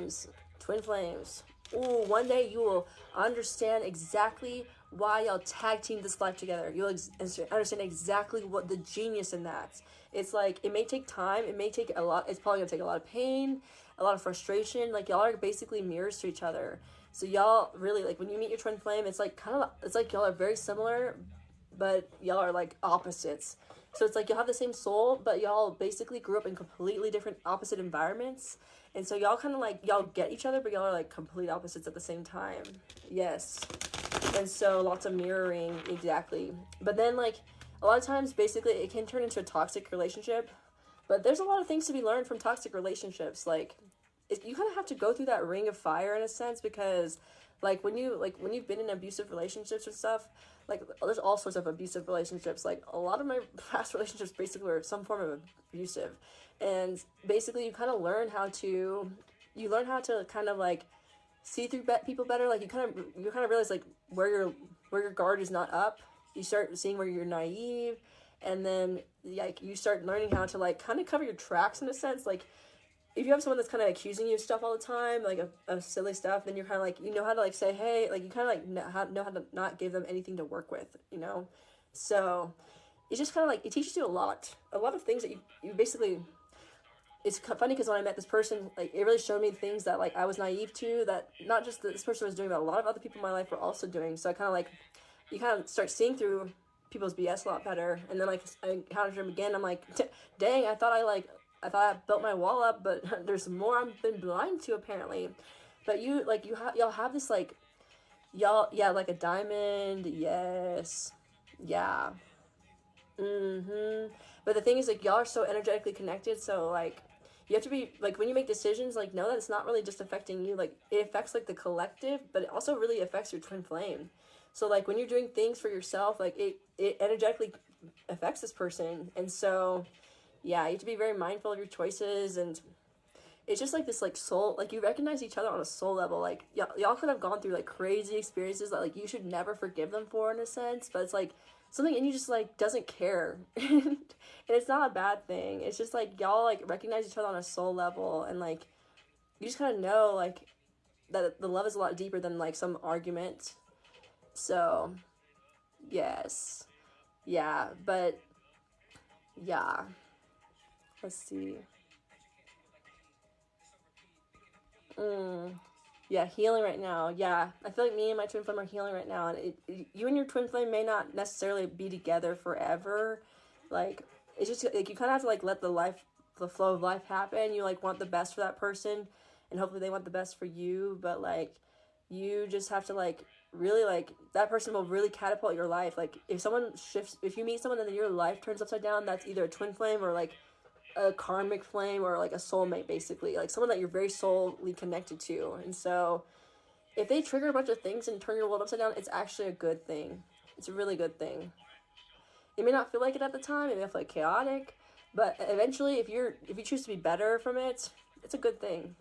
flames. Twin flames. Ooh, one day you will understand exactly why y'all tag team this life together. You'll understand exactly what the genius in that. It's like, it may take time. It may take a lot. It's probably going to take a lot of pain, a lot of frustration. Like, y'all are basically mirrors to each other. So y'all really, like, when you meet your twin flame, it's like it's like y'all are very similar, but y'all are like opposites. So it's like y'all have the same soul, but y'all basically grew up in completely different opposite environments. And so y'all kind of like, y'all get each other, but y'all are like complete opposites at the same time. Yes. And so lots of mirroring, exactly. But then like, a lot of times basically it can turn into a toxic relationship. But there's a lot of things to be learned from toxic relationships. Like, you kind of have to go through that ring of fire in a sense, because when you've been in abusive relationships and stuff, like, there's all sorts of abusive relationships. Like, a lot of my past relationships basically were some form of abusive, and basically you kind of learn how to kind of like see through people better. Like, you kind of realize like where your guard is not up. You start seeing where you're naive, and then like you start learning how to like kind of cover your tracks in a sense. Like, if you have someone that's kind of accusing you of stuff all the time, like of silly stuff, then you're kind of like, you know how to like say, hey, like, you kind of like know how to not give them anything to work with, you know? So it's just kind of like, it teaches you a lot of things that you basically, it's funny because when I met this person, like, it really showed me things that like I was naive to, that not just that this person was doing, but a lot of other people in my life were also doing. So I kind of like, you kind of start seeing through people's BS a lot better. And then like I encountered him again, I'm like, dang, I thought I built my wall up, but there's more I've been blind to apparently. But y'all have this like, yeah, like a diamond, yes, yeah, But the thing is, like, y'all are so energetically connected, so like, you have to be like, when you make decisions, like, know that it's not really just affecting you. Like, it affects like the collective, but it also really affects your twin flame. So like, when you're doing things for yourself, like, it energetically affects this person, and so yeah, you have to be very mindful of your choices. And it's just like this like soul, like, you recognize each other on a soul level. Like, y'all could have gone through like crazy experiences that like you should never forgive them for, in a sense, but it's like something in you just like doesn't care. And it's not a bad thing. It's just like y'all like recognize each other on a soul level, and like you just kind of know like that the love is a lot deeper than like some argument. So yes, yeah, but yeah, let's see. Yeah, healing right now. Yeah, I feel like me and my twin flame are healing right now, and you and your twin flame may not necessarily be together forever. Like, it's just like you kind of have to like let the flow of life happen. You like want the best for that person, and hopefully they want the best for you. But like, you just have to like really, like, that person will really catapult your life. Like, if you meet someone and then your life turns upside down, that's either a twin flame or like a karmic flame, or like a soulmate, basically, like someone that you're very soully connected to. And so if they trigger a bunch of things and turn your world upside down, it's actually a good thing. It's a really good thing. It may not feel like it at the time, it may feel like chaotic, but eventually if you choose to be better from it, it's a good thing.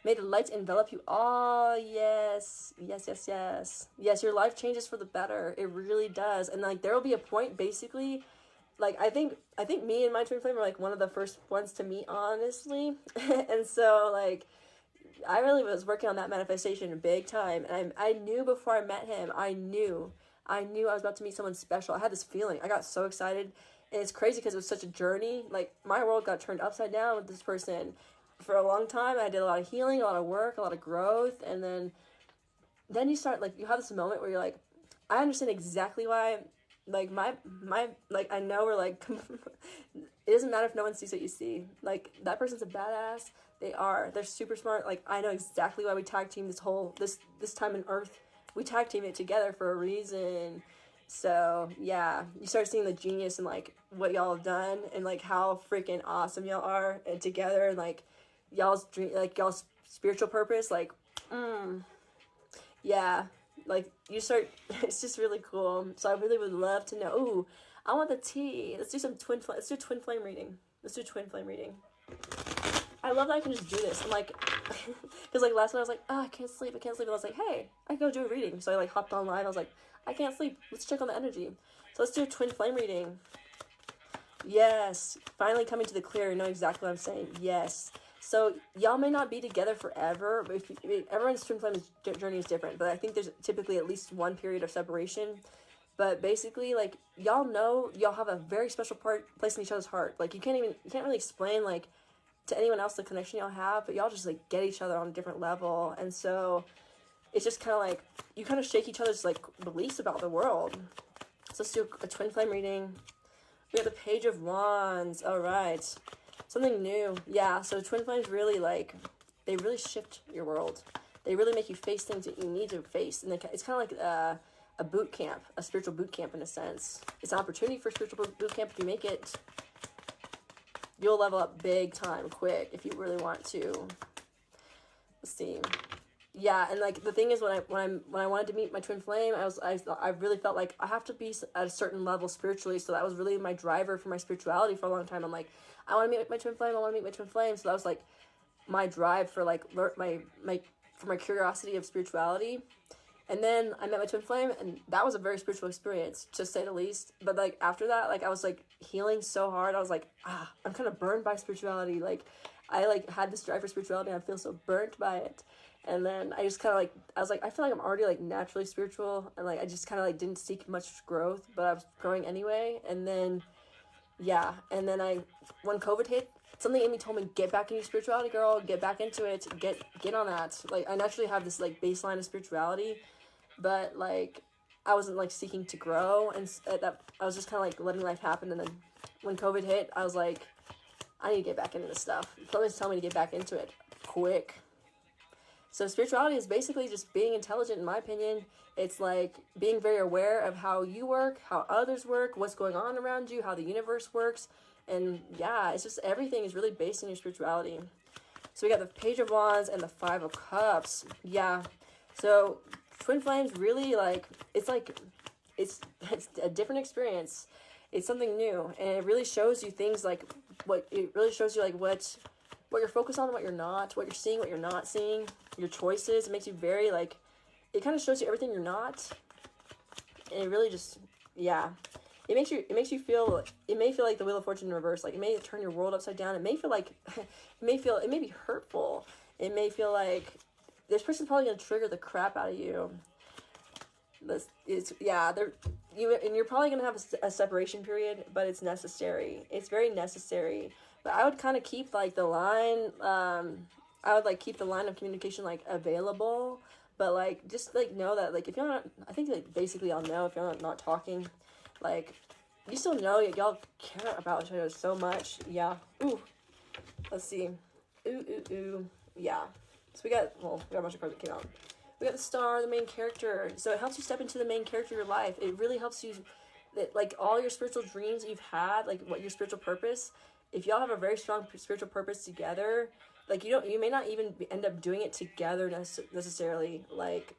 May the light envelop you. Oh, yes. Yes, yes, yes. Yes, your life changes for the better. It really does. And like, there will be a point, basically, like, I think me and my twin flame are like one of the first ones to meet, honestly. And so like, I really was working on that manifestation big time, and I knew before I met him, I knew I was about to meet someone special. I had this feeling. I got so excited, and it's crazy because it was such a journey. Like, my world got turned upside down with this person for a long time. I did a lot of healing, a lot of work, a lot of growth, and then you start, like, you have this moment where you're like, I understand exactly why, like, my like, I know we're like, it doesn't matter if no one sees what you see. Like, that person's a badass. They're super smart. Like, I know exactly why we tag team this time in Earth. We tag team it together for a reason. So yeah, you start seeing the genius in like what y'all have done, and like how freaking awesome y'all are, and together, and like y'all's dream, like y'all's spiritual purpose, like, yeah, like, you start, it's just really cool. So I really would love to know. Ooh, I want the tea. Let's do twin flame reading. Let's do twin flame reading. I love that I can just do this. I'm like, because like last night I was like, oh, I can't sleep. And I was like, hey, I can go do a reading. So I like hopped online. I was like, I can't sleep. Let's check on the energy. So let's do a twin flame reading. Yes, finally coming to the clear. You know exactly what I'm saying. Yes. So y'all may not be together forever, but everyone's twin flame journey is different. But I think there's typically at least one period of separation. But basically, like, y'all know y'all have a very special place in each other's heart. Like, you can't really explain, like, to anyone else the connection y'all have, but y'all just, like, get each other on a different level. And so it's just kind of like, you kind of shake each other's, like, beliefs about the world. So let's do a twin flame reading. We have the Page of Wands. All right. Something new. Yeah, so twin flames really, like, they really shift your world. They really make you face things that you need to face. And it's kind of like a boot camp, a spiritual boot camp in a sense. It's an opportunity for spiritual boot camp. If you make it, you'll level up big time, quick, if you really want to. Let's see. Yeah, and like the thing is, when I wanted to meet my twin flame, I really felt like I have to be at a certain level spiritually. So that was really my driver for my spirituality for a long time. I'm like, I want to meet my twin flame. I want to meet my twin flame. So that was like my drive for like my curiosity of spirituality. And then I met my twin flame, and that was a very spiritual experience, to say the least. But like after that, like I was like healing so hard. I was like, I'm kind of burned by spirituality. Like I like had this drive for spirituality, and I feel so burnt by it. And then I just kind of like, I was like, I feel like I'm already like naturally spiritual, and like I just kind of like didn't seek much growth, but I was growing anyway. And then yeah, and then when COVID hit, something in me told me, get back into spirituality, girl, get back into it, get on that. Like I naturally have this like baseline of spirituality, but like I wasn't like seeking to grow, and that I was just kind of like letting life happen. And then when COVID hit, I was like, I need to get back into this stuff. Something's telling me to get back into it quick. So spirituality is basically just being intelligent, in my opinion. It's like being very aware of how you work, how others work, what's going on around you, how the universe works. And yeah, it's just everything is really based in your spirituality. So we got the Page of Wands and the Five of Cups. Yeah. So twin flames really it's a different experience. It's something new, and it really shows you things like what you're focused on, what you're not, what you're seeing, what you're not seeing, your choices. It makes you very like, it kind of shows you everything you're not, and it really just, yeah, it makes you feel, it may feel like the Wheel of Fortune in reverse. Like it may turn your world upside down. It may feel like, it may be hurtful. It may feel like this person's probably gonna trigger the crap out of you. You're probably gonna have a separation period, but it's necessary. It's very necessary. But I would kind of keep like the line. I would like keep the line of communication like available, but like just like know that like if you're not, I think like basically I'll know if you're not talking, like you still know y'all care about each other so much. Yeah. Ooh. Let's see. Ooh. Yeah. So we got a bunch of cards that came out. We got the Star, the main character. So it helps you step into the main character of your life. It really helps you, that like all your spiritual dreams that you've had, like what your spiritual purpose. If y'all have a very strong spiritual purpose together, like you may not even end up doing it together necessarily. Like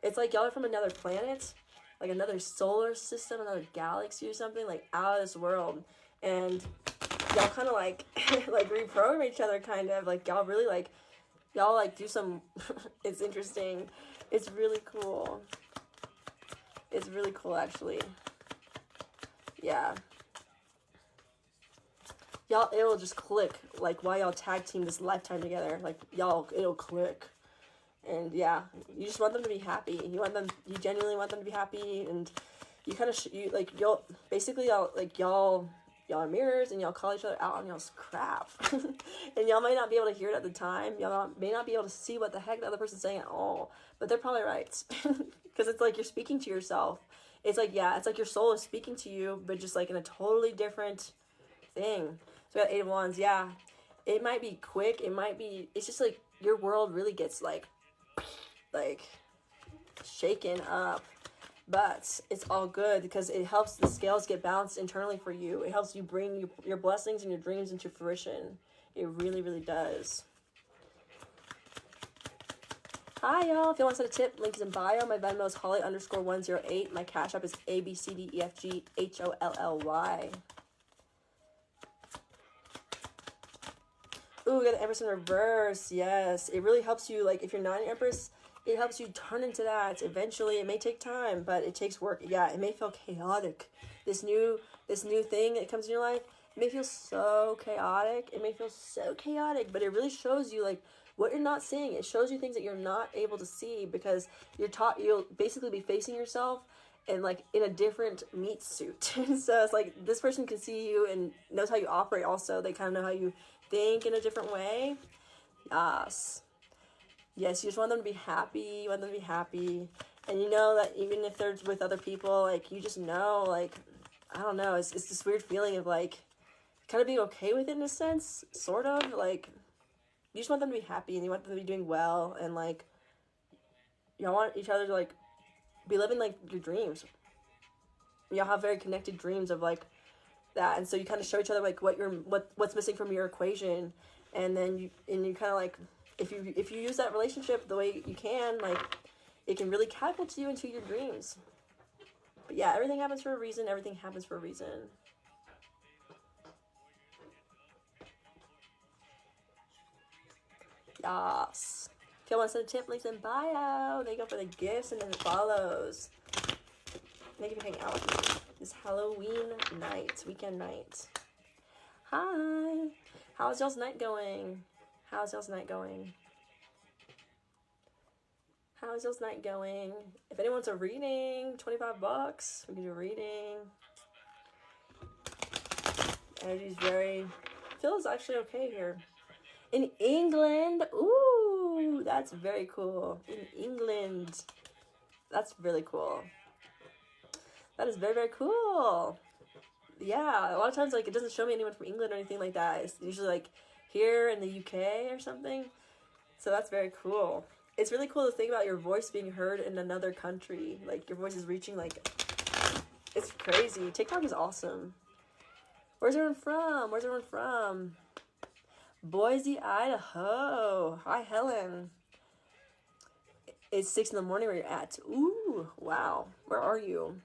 it's like y'all are from another planet, like another solar system, another galaxy or something, like out of this world, and y'all kind of like like reprogram each other, kind of like y'all really like. Y'all like do some, it's interesting. It's really cool. It's really cool actually. Yeah. Y'all, it'll just click. Like while y'all tag team this lifetime together. Like it'll click. And yeah, you just want them to be happy. You genuinely want them to be happy. And you kind of, y'all are mirrors, and y'all call each other out on y'all's crap. And y'all might not be able to hear it at the time. Y'all may not be able to see what the heck the other person's saying at all. But they're probably right. Because it's like you're speaking to yourself. It's like, yeah, it's like your soul is speaking to you, but just like in a totally different thing. So we got Eight of Wands. Yeah. It might be quick. It's just like your world really gets like shaken up. But it's all good because it helps the scales get balanced internally for you. It helps you bring your blessings and your dreams into fruition. It really, really does. Hi, y'all. If you want to send a tip, link is in bio. My Venmo is Holly_108. My Cash App is ABCDEFGHOLLY. Ooh, we got the Empress in reverse. Yes. It really helps you, like, if you're not an Empress, it helps you turn into that. Eventually, it may take time, but it takes work. Yeah, it may feel chaotic. This new thing that comes in your life, It may feel so chaotic. It may feel so chaotic, but it really shows you like what you're not seeing. It shows you things that you're not able to see because you're taught. You'll basically be facing yourself and like in a different meat suit. So it's like this person can see you and knows how you operate. Also, they kind of know how you think in a different way. Yes, yes. You just want them to be happy. You want them to be happy, and you know that even if they're with other people, like you just know, like I don't know. It's this weird feeling of like kind of being okay with it in a sense, sort of. Like, you just want them to be happy and you want them to be doing well and, like, y'all want each other to, like, be living, like, your dreams. Y'all have very connected dreams of, like, that. And so you kind of show each other, like, what's missing from your equation. And then you kind of, like, if you use that relationship the way you can, like, it can really catapult you into your dreams. But yeah, everything happens for a reason. Everything happens for a reason. Yes. If you want to send a tip, links in bio. They go for the gifts and then the follows. Thank you for hanging out with me this Halloween night, weekend night. Hi. How's y'all's night going? How's y'all's night going? How's y'all's night going? If anyone wants a reading, $25, we can do a reading. Energy's very, feels actually okay here. In England, ooh, that's very cool. In England, that's really cool. That is very, very cool. Yeah, a lot of times, like, it doesn't show me anyone from England or anything like that. It's usually, like, here in the UK or something. So that's very cool. It's really cool to think about your voice being heard in another country. Like, your voice is reaching, like, it's crazy. TikTok is awesome. Where's everyone from? Where's everyone from? Boise, Idaho. Hi, Helen. It's 6 in the morning where you're at. Ooh, wow. Where are you?